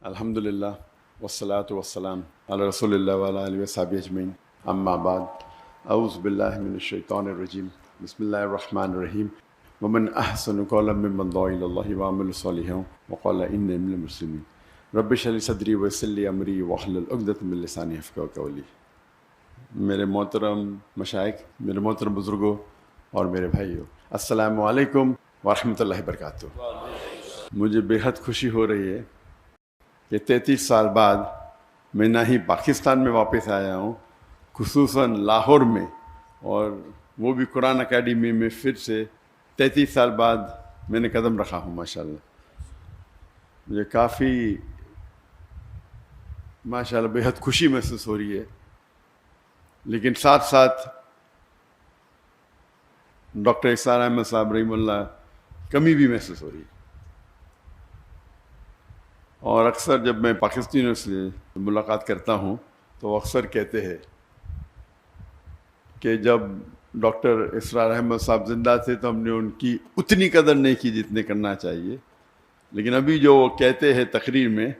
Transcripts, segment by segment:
الحمدللہ والصلاة والسلام علی رسول اللہ وعلی آلہ وصحبہ اجمعین، اما بعد، اعوذ باللہ من الشیطان الرجیم، بسم اللہ الرحمن الرحیم۔ ومن احسن قولا ممن دعا الی اللہ وعمل صالحا وقال انی من المسلمین۔ رب اشرح لی صدری ویسر لی امری واحلل عقدۃ من لسانی یفقہوا قولی۔ میرے محترم مشائخ، میرے محترم بزرگوں اور میرے بھائیوں، السلام علیکم ورحمۃ اللہ وبرکاتہ۔ مجھے بے حد خوشی ہو رہی ہے کہ 33 سال بعد میں نہ ہی پاکستان میں واپس آیا ہوں، خصوصاً لاہور میں، اور وہ بھی قرآن اکیڈمی میں پھر سے 33 سال بعد میں نے قدم رکھا ہوں۔ ماشاءاللہ مجھے کافی ماشاءاللہ بے حد خوشی محسوس ہو رہی ہے، لیکن ساتھ ساتھ ڈاکٹر اسرار احمد صاحب رحمہ اللہ کمی بھی محسوس ہو رہی ہے۔ اور اکثر جب میں پاکستانیوں سے ملاقات کرتا ہوں تو وہ اکثر کہتے ہیں کہ جب ڈاکٹر اسرار احمد صاحب زندہ تھے تو ہم نے ان کی اتنی قدر نہیں کی جتنے کرنا چاہیے، لیکن ابھی جو وہ کہتے ہیں تقریر میں،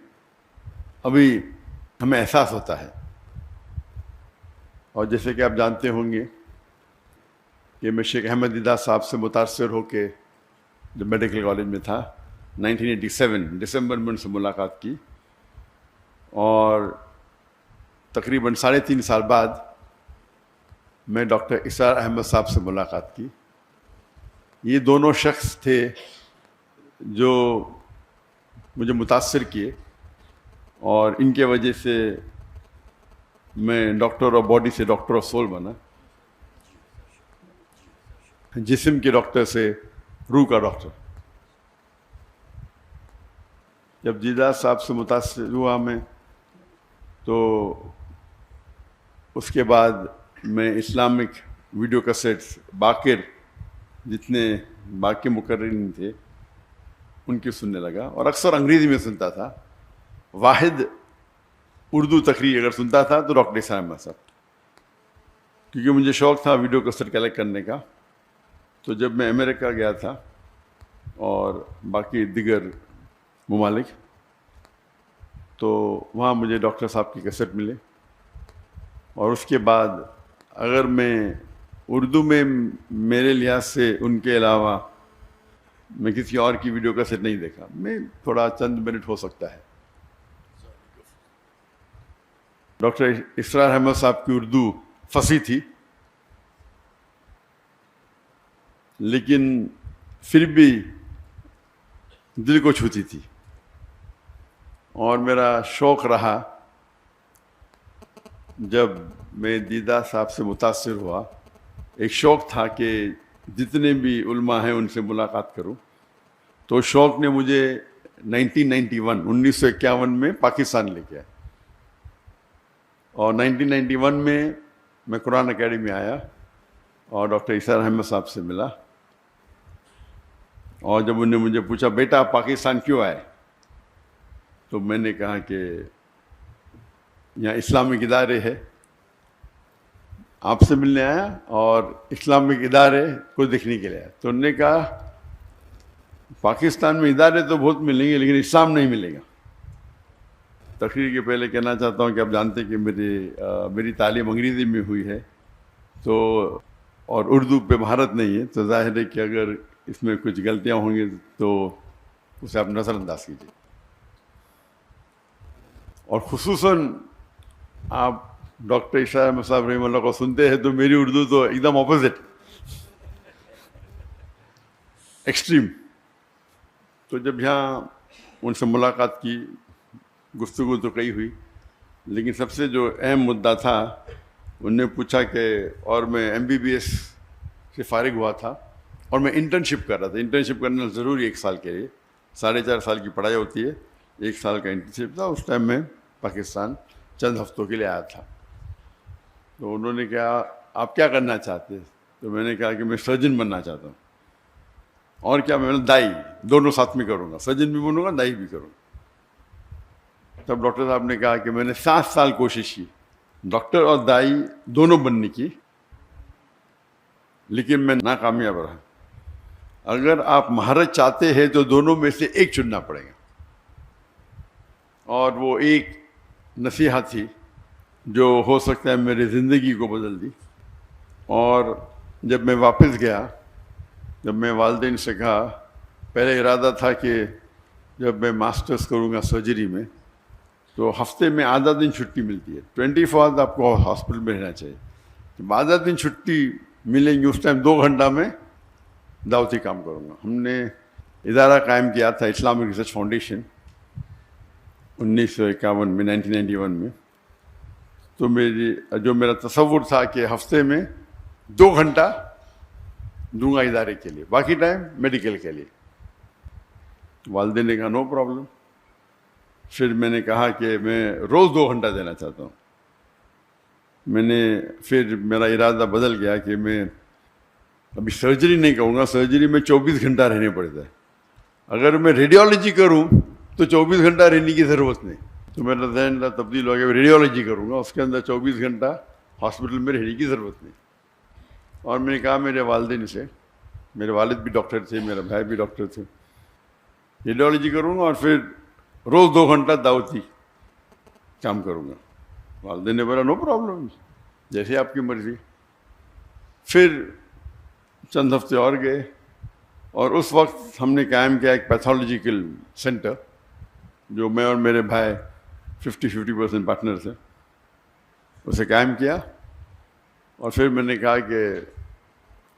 ابھی ہمیں احساس ہوتا ہے۔ اور جیسے کہ آپ جانتے ہوں گے کہ میں شیخ احمد دیدہ صاحب سے متاثر ہو کے جب میڈیکل کالج میں تھا 1987 دسمبر میں ان سے ملاقات کی، اور تقریباً 3.5 سال بعد میں ڈاکٹر اسرار احمد صاحب سے ملاقات کی۔ یہ دونوں شخص تھے جو مجھے متاثر کیے، اور ان کے وجہ سے میں ڈاکٹر آف باڈی سے ڈاکٹر آف سول بنا، جسم کے ڈاکٹر سے روح کا ڈاکٹر۔ جب دیدہ صاحب سے متاثر ہوا میں تو اس کے بعد میں اسلامک ویڈیو کیسٹس باقر جتنے باقی مقررین تھے ان کی سننے لگا، اور اکثر انگریزی میں سنتا تھا۔ واحد اردو تقریر اگر سنتا تھا تو ڈاکٹر اسرار احمد صاحب، کیونکہ مجھے شوق تھا ویڈیو کیسٹ کلیکٹ کرنے کا۔ تو جب میں امریکہ گیا تھا اور باقی دیگر ممالک، تو وہاں مجھے ڈاکٹر صاحب کی کیسٹ ملے، اور اس کے بعد اگر میں اردو میں میرے لحاظ سے ان کے علاوہ میں کسی اور کی ویڈیو کیسٹ نہیں دیکھا۔ میں تھوڑا چند منٹ ہو سکتا ہے۔ ڈاکٹر اسرار احمد صاحب کی اردو فصیح تھی، لیکن پھر بھی دل کو چھوتی تھی، اور میرا شوق رہا جب میں دیدہ صاحب سے متاثر ہوا، ایک شوق تھا کہ جتنے بھی علماء ہیں ان سے ملاقات کروں۔ تو شوق نے مجھے 1951 میں پاکستان لے گیا، اور 1991 میں قرآن اکیڈمی آیا اور ڈاکٹر اسرار احمد صاحب سے ملا۔ اور جب انہوں نے مجھے پوچھا بیٹا آپ پاکستان کیوں آئے، تو میں نے کہا کہ یہاں اسلامک ادارے ہے، آپ سے ملنے آیا اور اسلامک ادارے کو دیکھنے کے لیے آیا۔ تو انہوں نے کہا پاکستان میں ادارے تو بہت ملیں گے لیکن اسلام نہیں ملے گا۔ تقریر کے پہلے کہنا چاہتا ہوں کہ آپ جانتے ہیں کہ میری تعلیم انگریزی میں ہوئی ہے، تو اور اردو پہ مہارت نہیں ہے، تو ظاہر ہے کہ اگر اس میں کچھ غلطیاں ہوں گی تو اسے آپ نظر انداز کیجیے۔ اور خصوصاً آپ ڈاکٹر اسرار احمد صاحب رحمہ اللہ کو سنتے ہیں تو میری اردو تو ایک دم اپوزٹ، ایکسٹریم۔ تو جب یہاں ان سے ملاقات کی، گفتگو تو کئی ہوئی، لیکن سب سے جو اہم مدعا تھا، انہوں نے پوچھا کہ، اور میں MBBS سے فارغ ہوا تھا اور میں انٹرنشپ کر رہا تھا۔ انٹرنشپ کرنا ضروری 1 سال کے لیے، 4.5 سال کی پڑھائی ہوتی ہے، 1 سال کا انٹرنشپ تھا۔ اس ٹائم میں پاکستان چند ہفتوں کے لیے آیا تھا۔ تو انہوں نے کہا آپ کیا کرنا چاہتے ہیں؟ تو میں نے کہا کہ میں سرجن بننا چاہتا ہوں، اور کیا، میں دائی، دونوں ساتھ میں کروں گا، سرجن بھی بنوں گا دائی بھی کروں گا۔ تب ڈاکٹر صاحب نے کہا کہ میں نے 7 سال کوشش کی ڈاکٹر اور دائی دونوں بننے کی، لیکن میں ناکامیاب رہا۔ اگر آپ مہارت چاہتے ہیں تو دونوں میں سے ایک چننا پڑے گا، اور وہ ایک نصیحت تھی جو ہو سکتا ہے میری زندگی کو بدل دی. اور جب میں واپس گیا، جب میں والدین سے کہا، پہلے ارادہ تھا کہ جب میں ماسٹرز کروں گا سرجری میں تو ہفتے میں آدھا دن چھٹی ملتی ہے، 24 آپ کو ہاسپٹل میں رہنا چاہیے. جب آدھا دن چھٹی ملیں گی اس ٹائم 2 گھنٹہ میں دعوتی کام کروں گا. ہم نے ادارہ قائم کیا تھا اسلامک ریسرچ فاؤنڈیشن 1951 میں، 1991 میں. تو میرا تصور تھا کہ ہفتے میں 2 گھنٹہ دوں گا ادارے کے لیے، باقی ٹائم میڈیکل کے لیے. والدین نے کہا نو پرابلم. پھر میں نے کہا کہ میں روز 2 گھنٹہ دینا چاہتا ہوں. پھر میرا ارادہ بدل گیا کہ میں ابھی سرجری نہیں کروں گا. سرجری میں 24 گھنٹہ رہنے پڑتا ہے. اگر میں ریڈیولوجی کروں تو 24 گھنٹہ رہنے کی ضرورت نہیں. تو میرا ذہن تبدیل ہو گیا، ریڈیولوجی کروں گا، اس کے اندر 24 گھنٹہ ہاسپٹل میں رہنے کی ضرورت نہیں. اور میں نے کہا میرے والدین سے، میرے والد بھی ڈاکٹر تھے، میرا بھائی بھی ڈاکٹر تھے، ریڈیولوجی کروں گا اور پھر روز 2 گھنٹہ دعوتی کام کروں گا. والدین نے بولا نو پرابلم، جیسے آپ کی مرضی. پھر چند ہفتے اور گئے اور اس وقت ہم نے قائم کیا ایک پیتھولوجیکل سینٹر جو میں اور میرے بھائی 50% پارٹنرز ہیں، اسے قائم کیا. اور پھر میں نے کہا کہ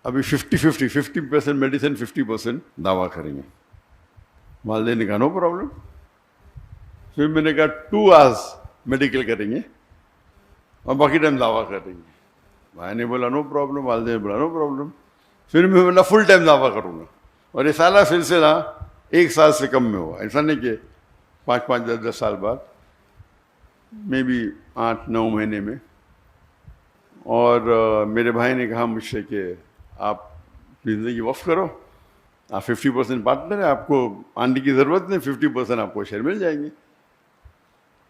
ابھی 50% میڈیسن 50% دعویٰ کریں گے. والدین نے کہا نو پرابلم. پھر میں نے کہا 2 hours میڈیکل کریں گے اور باقی ٹائم دعویٰ کریں گے. بھائی نے بولا نو پرابلم، والدین نے بولا نو پرابلم. پھر میں بولا فل ٹائم دعویٰ کروں گا. اور یہ سالہ سلسلہ 1 سال سے کم میں ہوا. ایسا نہیں کہ 5 10 سال بعد، میں بھی 8 9 مہینے میں. اور میرے بھائی نے کہا مجھ سے کہ آپ زندگی وقف کرو، آپ 50% پارٹنر ہیں، آپ کو آنے کی ضرورت نہیں، 50% آپ کو شیئر مل جائیں گے.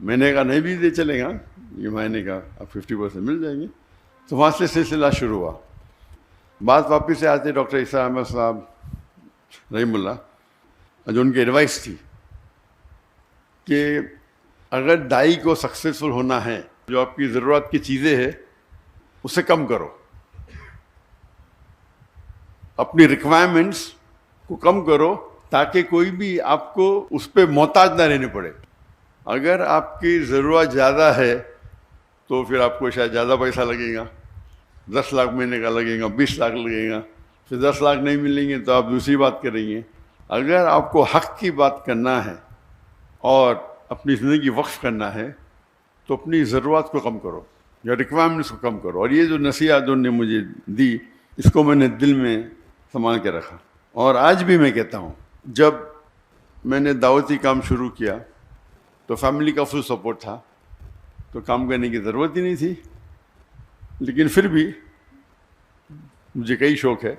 میں نے کہا نہیں بھی دے چلے گا. یہ بھائی نے کہا آپ 50% مل جائیں گے. تو وہاں سے سلسلہ شروع ہوا. بات واپس سے آتے ڈاکٹر عیسیٰ احمد صاحب رحم اللہ، جو ان کی ایڈوائس تھی کہ اگر دائی کو سکسیزفل ہونا ہے، جو آپ کی ضرورت کی چیزیں ہیں اسے کم کرو، اپنی ریکوائرمنٹس کو کم کرو تاکہ کوئی بھی آپ کو اس پہ محتاج نہ رہنے پڑے. اگر آپ کی ضرورت زیادہ ہے تو پھر آپ کو شاید زیادہ پیسہ لگے گا، 10 لاکھ مہینے کا لگے گا، 20 لاکھ لگے گا. پھر 10 لاکھ نہیں ملیں گے تو آپ دوسری بات کریں گے. اگر آپ کو حق کی بات کرنا ہے اور اپنی زندگی وقف کرنا ہے تو اپنی ضرورت کو کم کرو یا ریکوائرمنٹس کو کم کرو. اور یہ جو نصیحت انہوں نے مجھے دی، اس کو میں نے دل میں سنبھال کے رکھا. اور آج بھی میں کہتا ہوں، جب میں نے دعوتی کام شروع کیا تو فیملی کا فل سپورٹ تھا، تو کام کرنے کی ضرورت ہی نہیں تھی. لیکن پھر بھی مجھے کئی شوق ہے،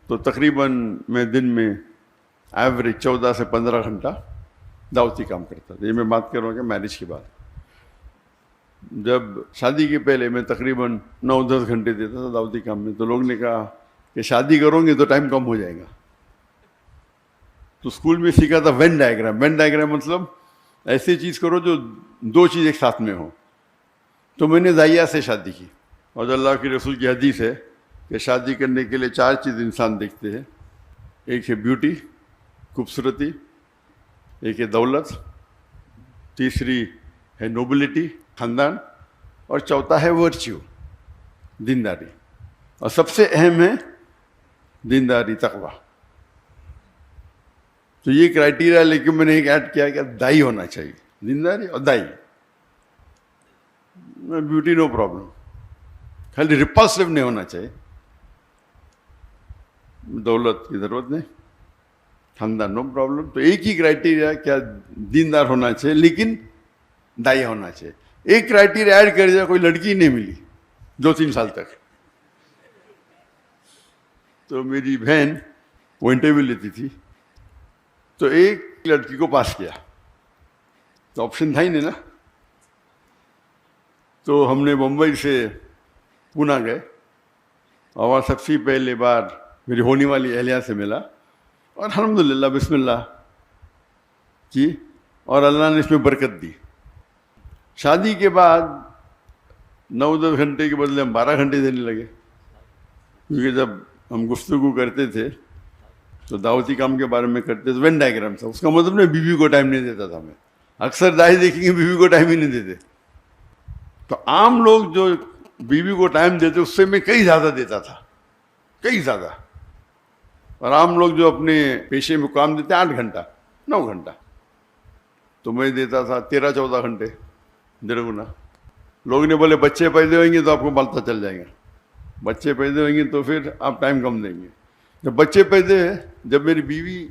تو تقریباً میں دن میں ایوریج 14 سے 15 گھنٹہ دعوتی کام کرتا تھا. یہ میں بات کر رہا ہوں کہ میرج کے بعد. جب شادی کے پہلے میں تقریباً 9-10 گھنٹے دیتا تھا دعوتی کام میں. تو لوگ نے کہا کہ شادی کرو گے تو ٹائم کم ہو جائے گا. تو اسکول میں سیکھا تھا وین ڈائیگرام. وین ڈائیگرام مطلب ایسی چیز کرو جو 2 چیز ایک ساتھ میں ہو. تو میں نے دائیا سے شادی کی. اور اللہ کے رسول کی حدیث ہے کہ شادی کرنے کے لیے 4 چیز انسان دیکھتے ہیں. ایک ہے بیوٹی، خوبصورتی، ایک ہے دولت، تیسری ہے نوبلٹی، خاندان، اور چوتھا ہے ورچیو، دینداری. اور سب سے اہم ہے دینداری، تقوی. تو یہ کرائٹیریا لے کے میں نے ایک ایڈ کیا کہ دائی ہونا چاہیے، دینداری اور دائی. بیوٹی نو پرابلم، خالی ریپلسو نہیں ہونا چاہیے، دولت کی ضرورت نہیں، خاندان نو پرابلم. تو ایک ہی کرائٹیریا کیا دیندار ہونا چاہیے لیکن دائی ہونا چاہیے. ایک کرائٹیریا ایڈ کر دیا، کوئی لڑکی نہیں ملی 2-3 سال تک. تو میری بہن وہ انٹرویو لیتی تھی، تو ایک لڑکی کو پاس کیا، تو آپشن تھا ہی نہیں نا. تو ہم نے ممبئی سے پونا گئے اور سب سے پہلے بار میری ہونے والی اہلیہ سے ملا، اور الحمدللہ بسم اللہ کی اور اللہ نے اس میں برکت دی. شادی کے بعد 9-10 گھنٹے کے بدلے ہم 12 گھنٹے دینے لگے، کیونکہ جب ہم گفتگو کرتے تھے تو دعوتی کام کے بارے میں کرتے تھے. وین ڈائیگرام تھا، اس کا مطلب نہیں بیوی کو ٹائم نہیں دیتا تھا. میں اکثر دائی دیکھیں گے بیوی کو ٹائم ہی نہیں دیتے. تو عام لوگ جو بیوی کو ٹائم دیتے اس سے میں کئی زیادہ دیتا تھا، کئی زیادہ. اور عام لوگ جو اپنے پیشے میں کام دیتے 8 گھنٹہ 9 گھنٹہ، تو میں دیتا تھا 13-14 گھنٹے، 1.5 گنا. لوگ نے بولے بچے پیدا ہوئیں گے تو آپ کو پتہ چل جائے گا، بچے پیدا ہوئیں گے تو پھر آپ ٹائم کم دیں گے. جب بچے پیدا ہوئے، جب میری بیوی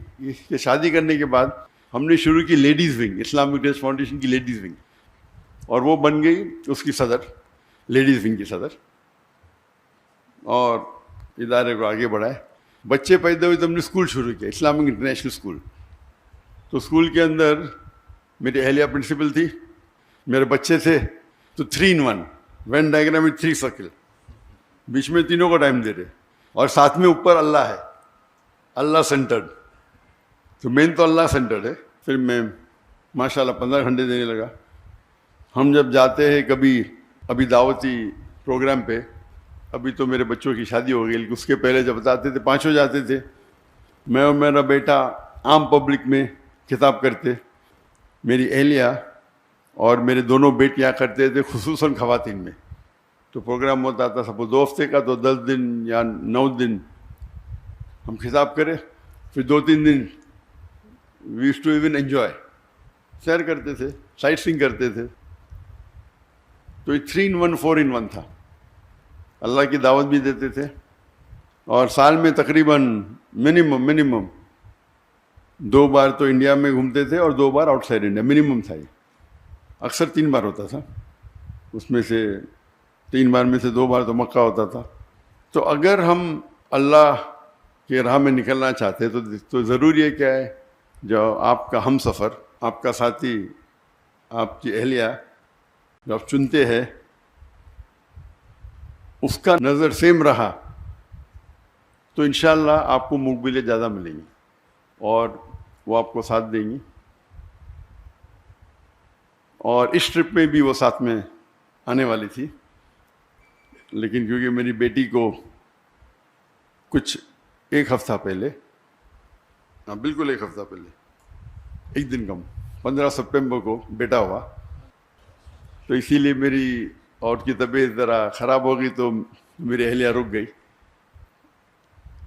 کے شادی کرنے کے بعد ہم نے شروع کی ladies wing, Islamic trust foundation کی لیڈیز ونگ، اور وہ بن گئی اس کی صدر، لیڈیز ونگ کی صدر، اور ادارے کو آگے بڑھائے. بچے پیدا ہوئے تو ہم نے اسکول شروع کیا، اسلامک انٹرنیشنل اسکول. تو اسکول کے اندر میری اہلیہ پرنسپل تھی، میرے بچے تھے، تو 3 in 1 وین ڈائیگرام میں 3 سرکل، بیچ میں تینوں کو ٹائم دے رہے، اور ساتھ میں اوپر اللہ ہے، اللہ سینٹرڈ. تو مین تو اللہ سینٹرڈ ہے. پھر میں ماشاءاللہ 15 گھنٹے دینے لگا. ہم جب جاتے ہیں کبھی ابھی دعوتی پروگرام پہ، ابھی تو میرے بچوں کی شادی ہو گئی، لیکن اس کے پہلے جب جاتے تھے 5 جاتے تھے، میں اور میرا بیٹا عام پبلک میں خطاب کرتے، میری اہلیہ اور میرے دونوں بیٹیاں کرتے تھے، خصوصاً خواتین میں. تو پروگرام ہوتا تھا سپوز 2 ہفتے کا، تو 10 دن یا 9 دن ہم خطاب کرے، پھر 2-3 دن we used to even enjoy, سیر کرتے تھے، سائٹ سینگ کرتے تھے. تو یہ 3 in 1 4 in 1 تھا. اللہ کی دعوت بھی دیتے تھے، اور سال میں تقریباً منیمم 2 بار تو انڈیا میں گھومتے تھے اور 2 بار آؤٹ سائڈ انڈیا، منیمم تھا. یہ اکثر 3 بار ہوتا تھا، اس میں سے 3 بار میں سے 2 بار تو مکہ ہوتا تھا. تو اگر ہم اللہ کے راہ میں نکلنا چاہتے تو ضروری ہے کیا ہے، جو آپ کا ہم سفر، آپ کا ساتھی، آپ کی اہلیہ جو آپ چنتے ہیں، اس کا نظر سیم رہا تو انشاءاللہ آپ کو مقبلیں زیادہ ملیں گی، اور وہ آپ کو ساتھ دیں گی. اور اس ٹرپ میں بھی وہ ساتھ میں آنے والی تھی، لیکن کیونکہ میری بیٹی کو کچھ 1 ہفتہ پہلے، بالکل 1 ہفتہ پہلے، 1 دن کم، 15 سپٹمبر کو بیٹا ہوا، تو اسی لیے میری اور کی طبیعت ذرا خراب ہو گئی، تو میری اہلیہ رک گئی،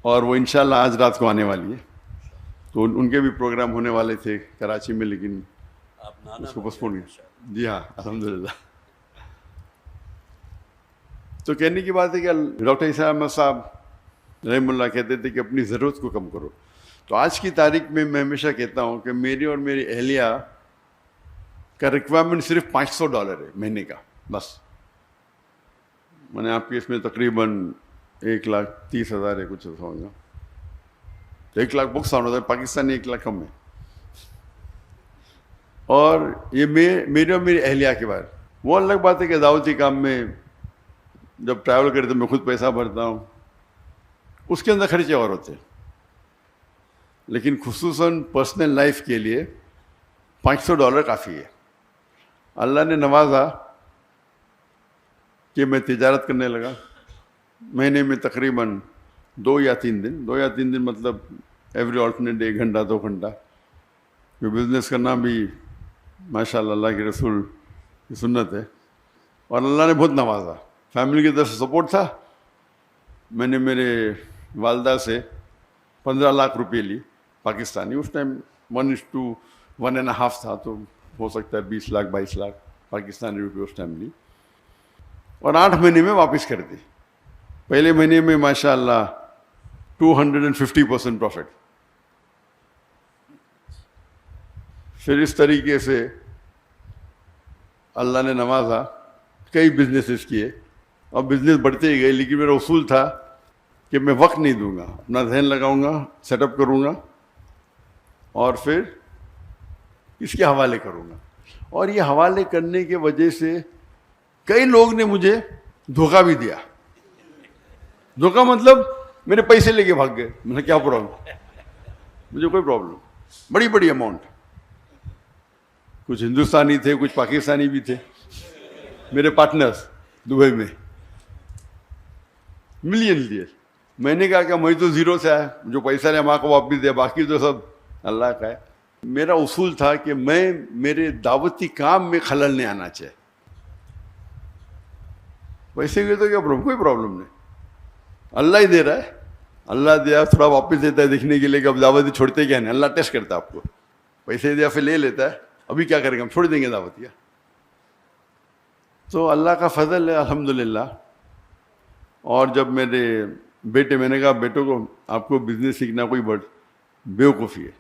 اور وہ انشاءاللہ آج رات کو آنے والی ہے. تو ان کے بھی پروگرام ہونے والے تھے کراچی میں، لیکن اس کو پوسٹ پون کیا. جی ہاں، الحمدللہ. تو کہنے کی بات ہے کہ ڈاکٹر عیسیٰ احمد صاحب رحم اللہ کہتے تھے کہ اپنی ضرورت کو کم کرو. تو آج کی تاریخ میں میں ہمیشہ کہتا ہوں کہ میری اور میری اہلیہ کا ریکوائرمنٹ صرف $500 ہے مہینے کا، بس. میں نے آپ کے اس میں تقریباً 1,30,000 ہے، کچھ ایسا ہوگا. تو 1 لاکھ بکس ہوتا ہے، پاکستانی 1 لاکھ کم ہے. اور یہ میرے اور میری اہلیہ کے بعد وہ الگ بات ہے کہ دعوتی کام میں جب ٹریول کرتے میں خود پیسہ بھرتا ہوں، اس کے اندر خرچے اور ہوتے ہیں، لیکن خصوصاً پرسنل لائف کے لیے $500 کافی ہے. اللہ نے نوازا کہ میں تجارت کرنے لگا. مہینے میں تقریباً 2 یا 3 دن مطلب ایوری آلٹرنیٹ 1 گھنٹہ 2 گھنٹہ. بزنس کرنا بھی ماشاء اللہ اللہ کے رسول کی سنت ہے، اور اللہ نے بہت نوازا. فیملی کی طرف سے سپورٹ تھا. میں نے میرے والدہ سے 15 لاکھ روپے لی پاکستانی، اس ٹائم 1:1.5 تھا، تو ہو سکتا ہے 20 لاکھ 22 لاکھ پاکستانی روپے اس ٹائم لی، اور 8 مہینے میں واپس کر دی. پہلے مہینے میں ماشاء اللہ 250% پروفٹ. پھر اس طریقے سے اللہ نے نوازا، کئی بزنسز کیے، اور بزنس بڑھتے ہی گئے. لیکن میرا اصول تھا کہ میں وقت نہیں دوں گا، اپنا ذہن لگاؤں گا، سیٹ اپ کروں گا، اور پھر اس کے حوالے کروں گا. اور یہ حوالے کرنے کی وجہ سے کئی لوگ نے مجھے دھوکہ بھی دیا. دھوکہ مطلب میرے پیسے لے کے بھاگ گئے. میں نے کیا پرابلم؟ مجھے کوئی پرابلم، بڑی اماؤنٹ. کچھ ہندوستانی تھے، کچھ پاکستانی بھی تھے میرے پارٹنرز دبئی میں، ملین لیے. میں نے کہا کہ میں تو زیرو سے آیا، جو پیسہ لیا ماں کو واپس دیا، باقی تو سب اللہ کا ہے. میرا اصول تھا کہ میں میرے دعوتی کام میں خلل نہیں آنا چاہیے. پیسے کے تو کیا پرابلم، کوئی پرابلم نہیں، اللہ ہی دے رہا ہے، اللہ دیا تھوڑا واپس دیتا ہے دیکھنے کے لیے کہ اب دعوتی چھوڑتے کیا نہیں. اللہ ٹیسٹ کرتا ہے آپ کو، پیسے دیا پھر لے لیتا ہے، ابھی کیا کریں گے ہم، چھوڑ دیں گے دعوتیہ. تو اللہ کا فضل ہے الحمدللہ. اور جب میرے بیٹے، میں نے کہا بیٹوں کو آپ کو بزنس سیکھنا کوئی بڑی بیوقوفی ہے،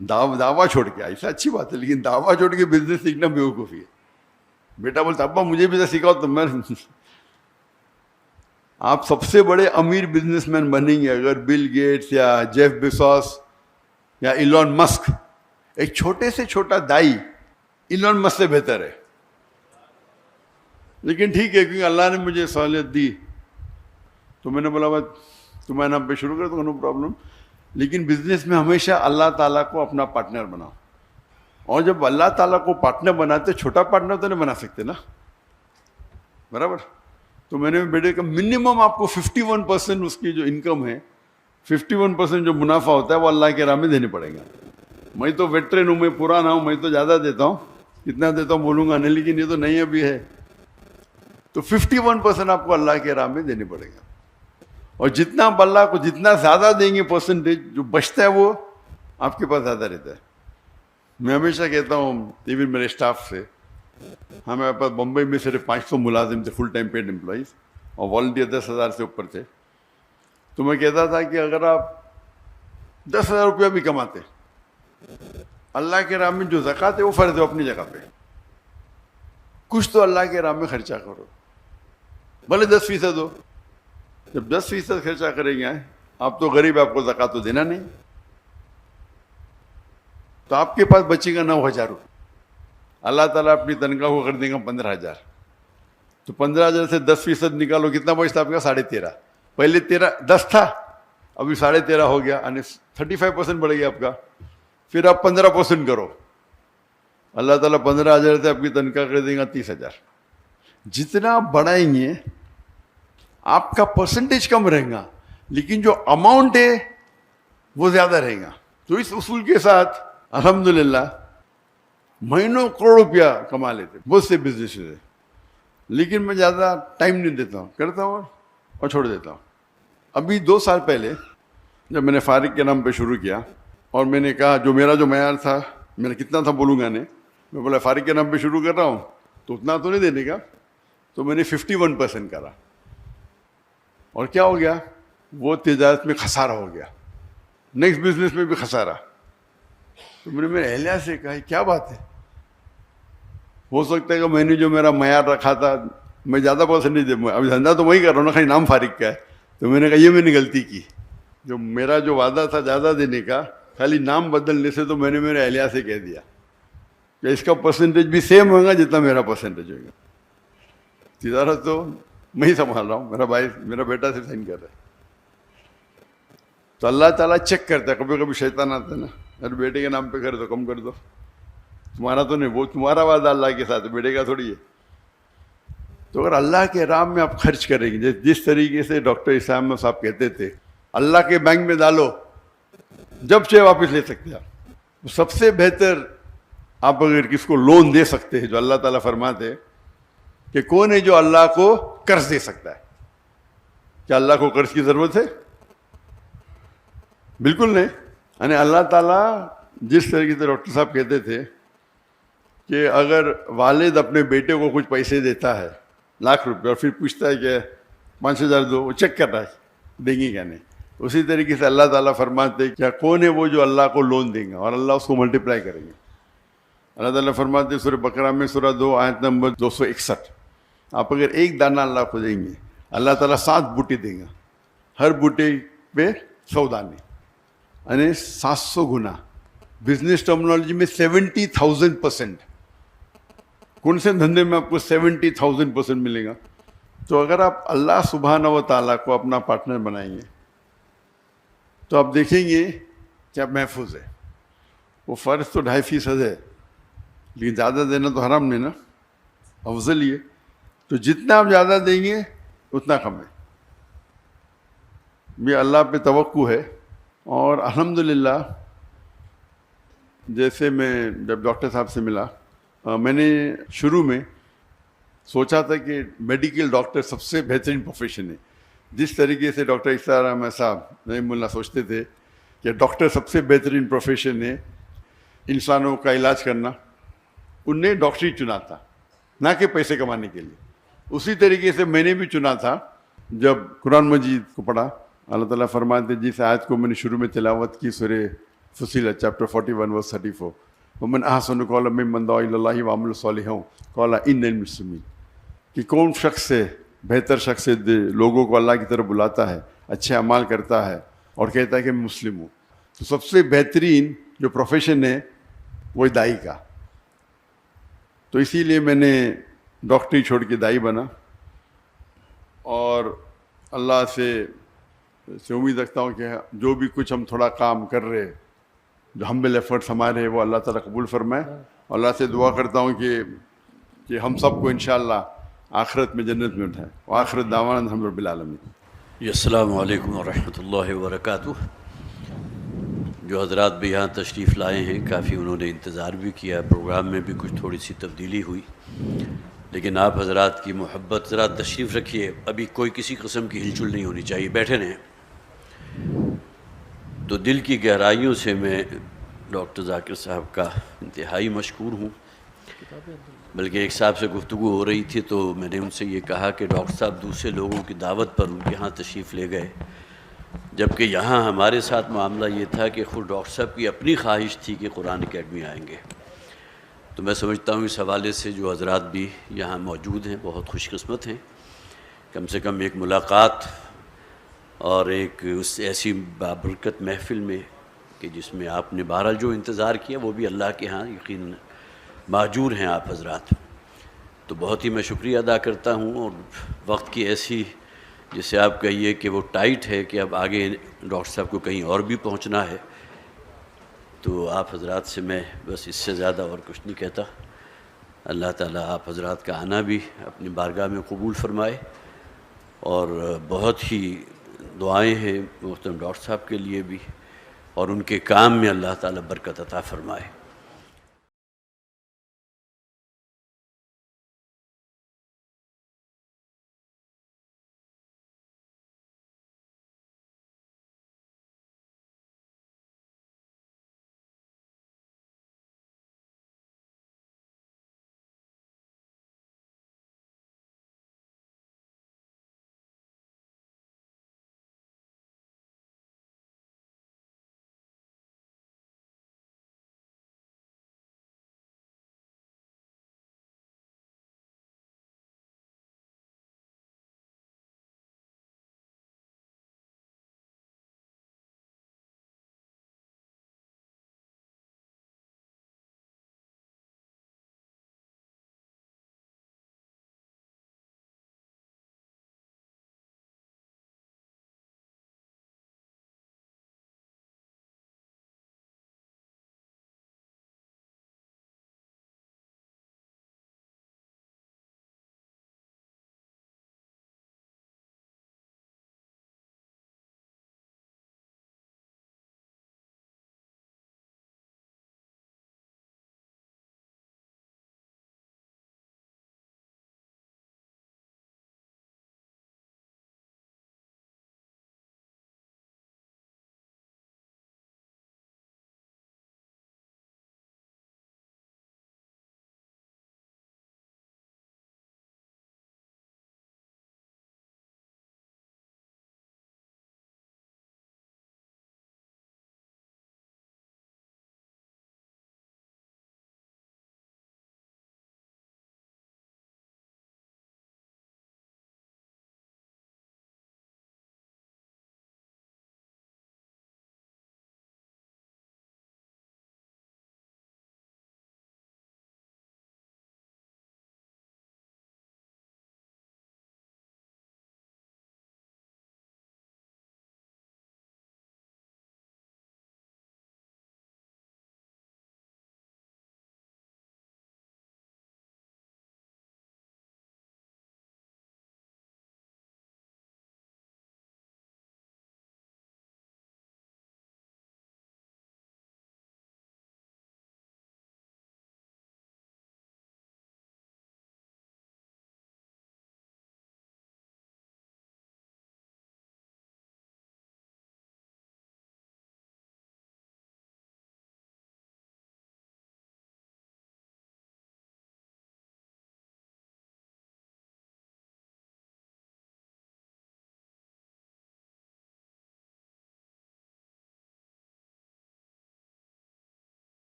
دعویٰ چھوڑ کے، ایسا اچھی بات ہے لیکن دعویٰ چھوڑ کے بزنس سیکھنا بیوقوفی ہے. بیٹا بولتا ابا مجھے بھی تو سکھاؤ. تو میں آپ سب سے بڑے امیر بزنس مین بنیں گے اگر بل گیٹس یا جیف بیزوس یا ایلون مسک، ایک چھوٹے سے چھوٹا دائی ایلون مسک سے بہتر ہے. لیکن ٹھیک ہے، کیونکہ اللہ نے مجھے سہولت دی تو میں نے بولا بس تمہارے نام پہ شروع کر دو، نو پرابلم. لیکن بزنس میں ہمیشہ اللہ تعالیٰ کو اپنا پارٹنر بناؤ. اور جب اللہ تعالیٰ کو پارٹنر بناتے، چھوٹا پارٹنر تو نہیں بنا سکتے نا، برابر. تو میں نے بیٹے کا منیمم آپ کو 51% اس کی جو انکم ہے، 51% جو منافع ہوتا ہے وہ اللہ کے راہ میں دینے پڑے گا. میں تو ویٹرن ہوں، میں پرانا ہوں، میں تو زیادہ دیتا ہوں، کتنا دیتا ہوں بولوں گا نہیں، لیکن یہ تو نہیں ابھی ہے. تو 51% آپ کو اللہ کے راہ میں دینے پڑے گا. اور جتنا آپ اللہ کو جتنا زیادہ دیں گے پرسنٹیج جو بچتا ہے وہ آپ کے پاس زیادہ رہتا ہے. میں ہمیشہ کہتا ہوں ایون میرے اسٹاف سے، ہمارے پاس بمبئی میں صرف 500 ملازم تھے، فل ٹائم پیڈ امپلائیز، اور والنٹیئر 10,000 سے اوپر تھے. تو میں کہتا تھا کہ اگر آپ 10,000 روپیہ بھی کماتے، اللہ کے راہ میں جو زکوٰۃ ہے وہ فرض ہے اپنی جگہ پہ، کچھ تو اللہ کے راہ میں خرچہ کرو، بھلے 10% ہو. جب 10% خرچہ کریں گے آپ تو غریب، آپ کو زکوٰۃ تو دینا نہیں، تو آپ کے پاس بچے گا 9,000 روپے. اللہ تعالیٰ اپنی تنخواہ کو کر دے گا 15,000. تو 15,000 سے 10% نکالو، کتنا بچتا آپ کا؟ 13.5. پہلے 10 تھا، ابھی 13.5 ہو گیا، یعنی 35% بڑھ گیا آپ کا. پھر آپ 15% کرو، اللہ تعالیٰ 15,000 سے آپ کی تنخواہ کر دے گا 30,000. جتنا بڑھائیں گے آپ کا پرسنٹیج کم رہے گا، لیکن جو اماؤنٹ ہے وہ زیادہ رہے گا. تو اس اصول کے ساتھ الحمدللہ مہینوں کروڑ روپیہ کما لیتے بہت سے بزنس ہے. لیکن میں زیادہ ٹائم نہیں دیتا ہوں، کرتا ہوں اور چھوڑ دیتا ہوں. ابھی 2 سال پہلے جب میں نے فارغ کے نام پہ شروع کیا، اور میں نے کہا جو میرا جو معیار تھا، میں نے کتنا تھا بولوں گا نہیں، میں بولا فارغ کے نام پہ شروع کر رہا ہوں تو اتنا تو نہیں دینے کا. تو میں نے 51% کرا، اور کیا ہو گیا، وہ تجارت میں خسارہ ہو گیا، نیکسٹ بزنس میں بھی خسارہ. تو میں نے میرے اہلیہ سے کہا کیا بات ہے، ہو سکتا ہے کہ میں نے جو میرا معیار رکھا تھا میں زیادہ پرسنٹیج دے، ابھی دھندا تو وہی کر رہا ہوں نا، خالی نام فارغ کا ہے. تو میں نے کہا یہ میں نے غلطی کی، جو میرا جو وعدہ تھا زیادہ دینے کا، خالی نام بدلنے سے. تو میں نے میرے اہلیہ سے کہہ دیا کہ اس کا پرسنٹیج بھی سیم ہوگا جتنا میرا پرسنٹیج ہوگا. تجارت تو میں ہی سنبھال رہا ہوں، میرا بھائی میرا بیٹا سے سائن کر رہا ہے. تو اللہ تعالیٰ چیک کرتا ہے، کبھی کبھی شیطان آتا ہے نا، ارے بیٹے کے نام پہ کر دو، کم کر دو، تمہارا تو نہیں، وہ تمہارا وعدہ اللہ کے ساتھ، بیٹے کا تھوڑی ہے. تو اگر اللہ کے راہ میں آپ خرچ کریں گے، جس طریقے سے ڈاکٹر اسامہ صاحب کہتے تھے اللہ کے بینک میں ڈالو، جب چاہے واپس لے سکتے ہیں آپ. سب سے بہتر آپ اگر کس کو لون دے سکتے ہیں، جو اللہ تعالیٰ فرماتے ہیں کہ کون ہے جو اللہ کو قرض دے سکتا ہے. کیا اللہ کو قرض کی ضرورت ہے؟ بالکل نہیں. یعنی اللہ تعالیٰ جس طریقے سے ڈاکٹر صاحب کہتے تھے کہ اگر والد اپنے بیٹے کو کچھ پیسے دیتا ہے ₹1,00,000 اور پھر پوچھتا ہے کہ 5,000 دو، وہ چیک کر رہا ہے دیں گے کیا نہیں. اسی طریقے سے اللہ تعالیٰ فرماتے کیا کون ہے وہ جو اللہ کو لون دیں گا اور اللہ اس کو ملٹیپلائی کریں گے. اللہ تعالیٰ فرماتے سورہ بقرہ میں سورہ 2 آیت نمبر 261، آپ اگر ایک دانہ اللہ کو دیں گے، اللہ تعالیٰ 7 بوٹی دیں گا، ہر بوٹی پہ 100 دانے، یعنی 700 گنا. بزنس ٹرمنالوجی میں 70,000%. کون سے دھندے میں آپ کو 70,000% ملے گا؟ تو اگر آپ اللہ سبحانہ و تعالیٰ کو اپنا پارٹنر بنائیں گے تو آپ دیکھیں گے کہ آپ محفوظ ہے. وہ فرض تو 2.5% ہے، لیکن زیادہ دینا تو حرام نہیں نا، افضل یہ، تو جتنا آپ زیادہ دیں گے اتنا کم ہے. یہ اللہ پہ توقع ہے. اور الحمدللہ جیسے میں جب ڈاکٹر صاحب سے ملا، میں نے شروع میں سوچا تھا کہ میڈیکل ڈاکٹر سب سے بہترین پروفیشن ہے. جس طریقے سے ڈاکٹر اقتدار احمد صاحب رحمہ اللہ سوچتے تھے کہ ڈاکٹر سب سے بہترین پروفیشن ہے انسانوں کا علاج کرنا، ان نے ڈاکٹری چنا تھا نہ کہ پیسے کمانے کے لیے. اسی طریقے سے میں نے بھی چنا تھا. جب قرآن مجید کو پڑھا، اللہ تعالیٰ فرماتے جس آیت کو میں نے شروع میں تلاوت کی، سورہ فصیلت چیپٹر 41 ورس 34، ومن احسن قولا ممن دعا الی اللہ وعمل صالحا قال انی من المسلمین، کہ کون شخص ہے بہتر شخص ہے لوگوں کو اللہ کی طرف بلاتا ہے، اچھے اعمال کرتا ہے اور کہتا ہے کہ میں مسلم ہوں. تو سب سے بہترین جو پروفیشن ہے وہ دائی کا. تو اسی لیے میں نے ڈاکٹری چھوڑ کے دائی بنا، اور اللہ سے امید رکھتا ہوں کہ جو بھی کچھ ہم تھوڑا کام کر رہے، جو ہمبل ایفرٹس ہمارے ہیں، وہ اللہ تعالیٰ قبول فرمائے. اللہ سے دعا کرتا ہوں کہ ہم سب کو انشاءاللہ آخرت میں جنت میں اٹھائے. وآخرت دعوانا الحمد رب العالمین. السلام علیکم ورحمۃ اللہ وبرکاتہ. جو حضرات بھی یہاں تشریف لائے ہیں، کافی انہوں نے انتظار بھی کیا، پروگرام میں بھی کچھ تھوڑی سی تبدیلی ہوئی، لیکن آپ حضرات کی محبت. ذرا تشریف رکھیے، ابھی کوئی کسی قسم کی ہلچل نہیں ہونی چاہیے، بیٹھے رہیں. تو دل کی گہرائیوں سے میں ڈاکٹر ذاکر صاحب کا انتہائی مشکور ہوں. بلکہ ایک صاحب سے گفتگو ہو رہی تھی تو میں نے ان سے یہ کہا کہ ڈاکٹر صاحب دوسرے لوگوں کی دعوت پر ان کے ہاں تشریف لے گئے، جبکہ یہاں ہمارے ساتھ معاملہ یہ تھا کہ خود ڈاکٹر صاحب کی اپنی خواہش تھی کہ قرآن اکیڈمی آئیں گے. تو میں سمجھتا ہوں اس حوالے سے جو حضرات بھی یہاں موجود ہیں بہت خوش قسمت ہیں. کم سے کم ایک ملاقات اور ایک اس ایسی بابرکت محفل میں کہ جس میں آپ نے بہرحال جو انتظار کیا وہ بھی اللہ کے ہاں یقیناً ماجور ہیں آپ حضرات. تو بہت ہی میں شکریہ ادا کرتا ہوں. اور وقت کی ایسی جسے آپ کہیے کہ وہ ٹائٹ ہے کہ اب آگے ڈاکٹر صاحب کو کہیں اور بھی پہنچنا ہے، تو آپ حضرات سے میں بس اس سے زیادہ اور کچھ نہیں کہتا. اللہ تعالیٰ آپ حضرات کا آنا بھی اپنی بارگاہ میں قبول فرمائے، اور بہت ہی دعائیں ہیں محترم ڈاکٹر صاحب کے لیے بھی، اور ان کے کام میں اللہ تعالیٰ برکت عطا فرمائے.